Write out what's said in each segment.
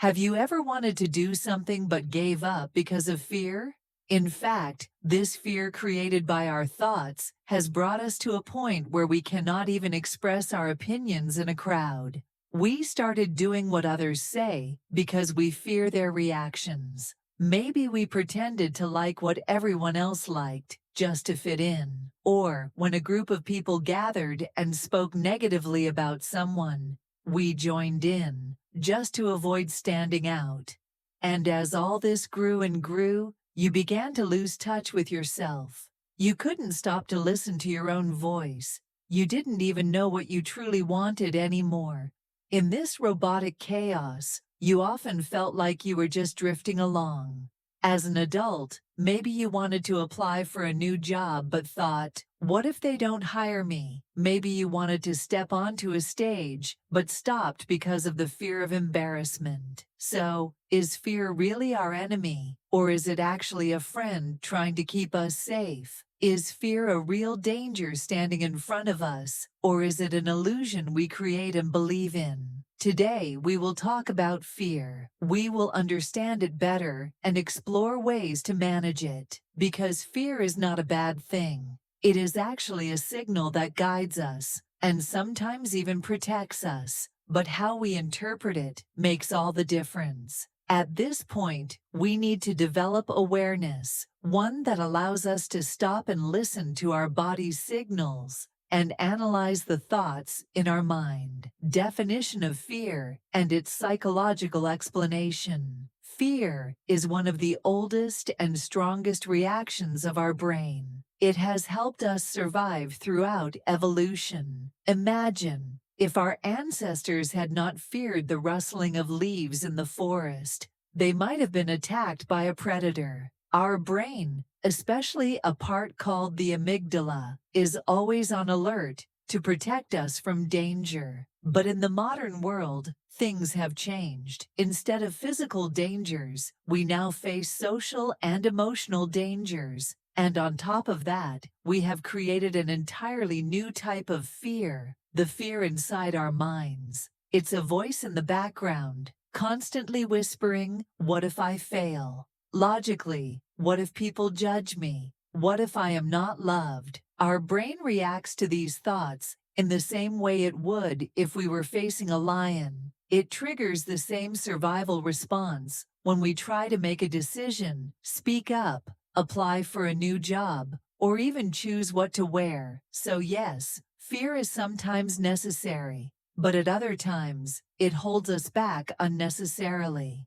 Have you ever wanted to do something but gave up because of fear? In fact, this fear created by our thoughts has brought us to a point where we cannot even express our opinions in a crowd. We started doing what others say because we fear their reactions. Maybe we pretended to like what everyone else liked just to fit in. Or when a group of people gathered and spoke negatively about someone, we joined in just to avoid standing out. And as all this grew and grew, you began to lose touch with yourself. You couldn't stop to listen to your own voice. You didn't even know what you truly wanted anymore. In this robotic chaos, you often felt like you were just drifting along. As an adult, maybe you wanted to apply for a new job but thought, what if they don't hire me? Maybe you wanted to step onto a stage but stopped because of the fear of embarrassment. So, is fear really our enemy, or is it actually a friend trying to keep us safe? Is fear a real danger standing in front of us, or is it an illusion we create and believe in? Today, we will talk about fear. We will understand it better and explore ways to manage it. Because fear is not a bad thing. It is actually a signal that guides us and sometimes even protects us. But how we interpret it makes all the difference. At this point, we need to develop awareness, one that allows us to stop and listen to our body's signals and analyze the thoughts in our mind. Definition of fear and its psychological explanation. Fear is one of the oldest and strongest reactions of our brain. It has helped us survive throughout evolution. Imagine if our ancestors had not feared the rustling of leaves in the forest, they might have been attacked by a predator. Our brain, especially a part called the amygdala, is always on alert to protect us from danger. But in the modern world, things have changed. Instead of physical dangers, we now face social and emotional dangers. And on top of that, we have created an entirely new type of fear, the fear inside our minds. It's a voice in the background, constantly whispering, "What if I fail?" Logically, what if people judge me? What if I am not loved? Our brain reacts to these thoughts in the same way it would if we were facing a lion. It triggers the same survival response when we try to make a decision, speak up, apply for a new job, or even choose what to wear. So yes, fear is sometimes necessary, but at other times, it holds us back unnecessarily.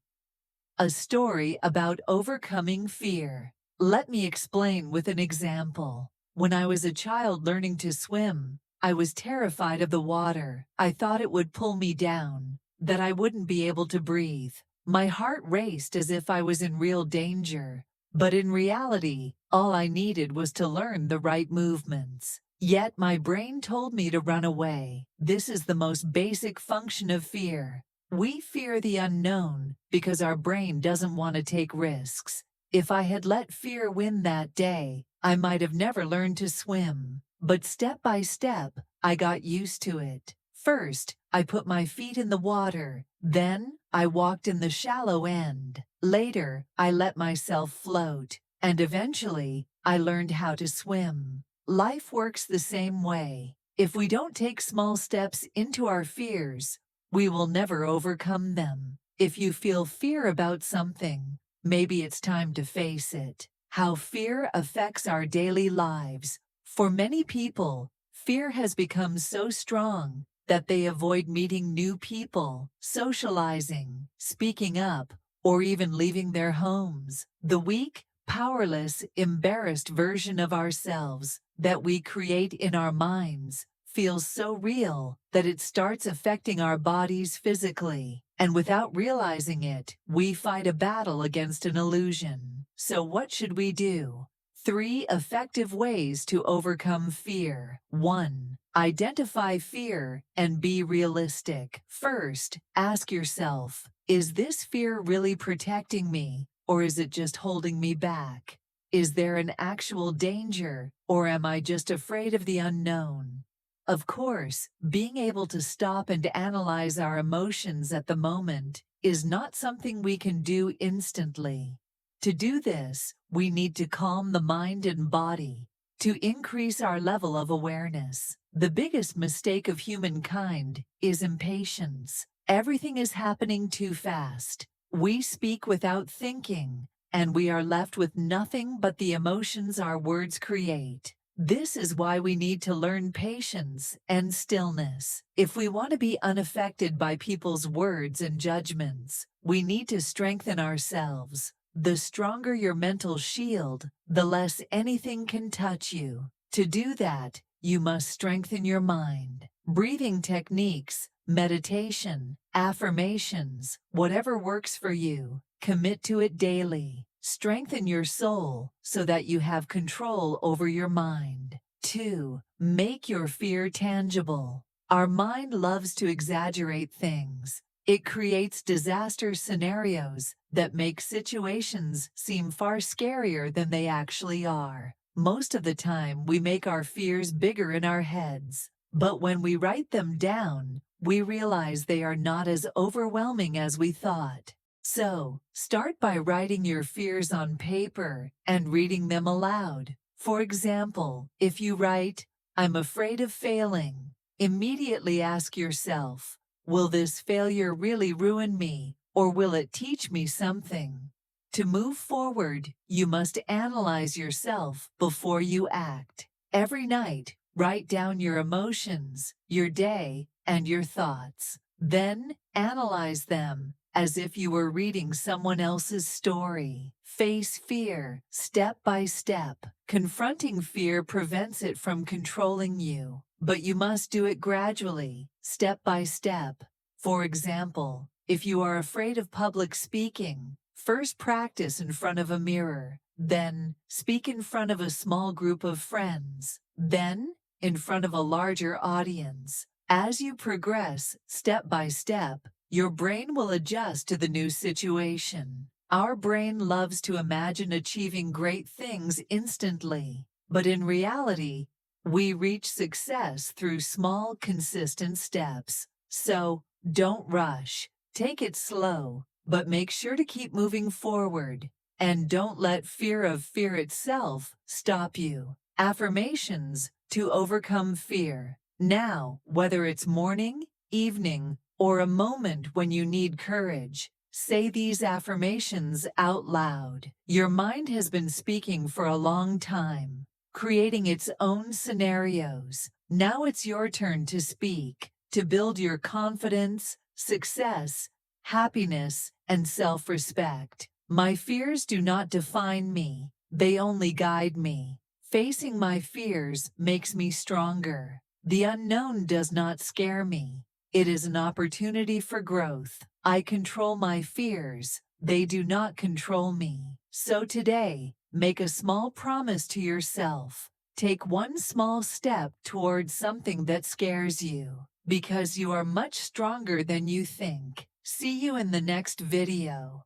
A story about overcoming fear. Let me explain with an example. When I was a child learning to swim, I was terrified of the water. I thought it would pull me down, that I wouldn't be able to breathe. My heart raced as if I was in real danger. But in reality, all I needed was to learn the right movements. Yet my brain told me to run away. This is the most basic function of fear. We fear the unknown because our brain doesn't want to take risks. If I had let fear win that day, I might have never learned to swim. But step by step, I got used to it. First, I put my feet in the water. Then, I walked in the shallow end. Later, I let myself float. And eventually, I learned how to swim. Life works the same way. If we don't take small steps into our fears, we will never overcome them. If you feel fear about something, maybe it's time to face it. How fear affects our daily lives. For many people, fear has become so strong that they avoid meeting new people, socializing, speaking up, or even leaving their homes. The weak, powerless, embarrassed version of ourselves that we create in our minds feels so real that it starts affecting our bodies physically. And without realizing it, we fight a battle against an illusion. So what should we do? 3 effective ways to overcome fear. 1. Identify fear and be realistic. First, ask yourself, is this fear really protecting me, or is it just holding me back? Is there an actual danger, or am I just afraid of the unknown? Of course, being able to stop and analyze our emotions at the moment is not something we can do instantly. To do this, we need to calm the mind and body, to increase our level of awareness. The biggest mistake of humankind is impatience. Everything is happening too fast. We speak without thinking, and we are left with nothing but the emotions our words create. This is why we need to learn patience and stillness. If we want to be unaffected by people's words and judgments, we need to strengthen ourselves. The stronger your mental shield, the less anything can touch you. To do that, you must strengthen your mind. Breathing techniques, meditation, affirmations, whatever works for you, commit to it daily. Strengthen your soul so that you have control over your mind. 2. Make your fear tangible. Our mind loves to exaggerate things. It creates disaster scenarios that make situations seem far scarier than they actually are. Most of the time, we make our fears bigger in our heads. But when we write them down, we realize they are not as overwhelming as we thought. So, start by writing your fears on paper and reading them aloud. For example, if you write, "I'm afraid of failing," immediately ask yourself, will this failure really ruin me, or will it teach me something? To move forward, you must analyze yourself before you act. Every night, write down your emotions, your day, and your thoughts. Then, analyze them as if you were reading someone else's story. Face fear step by step. Confronting fear prevents it from controlling you, but you must do it gradually, step by step. For example, if you are afraid of public speaking, first practice in front of a mirror, then speak in front of a small group of friends, then in front of a larger audience. As you progress, step by step, your brain will adjust to the new situation. Our brain loves to imagine achieving great things instantly, but in reality, we reach success through small, consistent steps. So, don't rush. Take it slow, but make sure to keep moving forward. And don't let fear of fear itself stop you. Affirmations to overcome fear. Now, whether it's morning, evening, or a moment when you need courage, say these affirmations out loud. Your mind has been speaking for a long time, creating its own scenarios. Now it's your turn to speak, to build your confidence, success, happiness, and self-respect. My fears do not define me, they only guide me. Facing my fears makes me stronger. The unknown does not scare me. It is an opportunity for growth. I control my fears. They do not control me. So today, make a small promise to yourself. Take one small step towards something that scares you, because you are much stronger than you think. See you in the next video.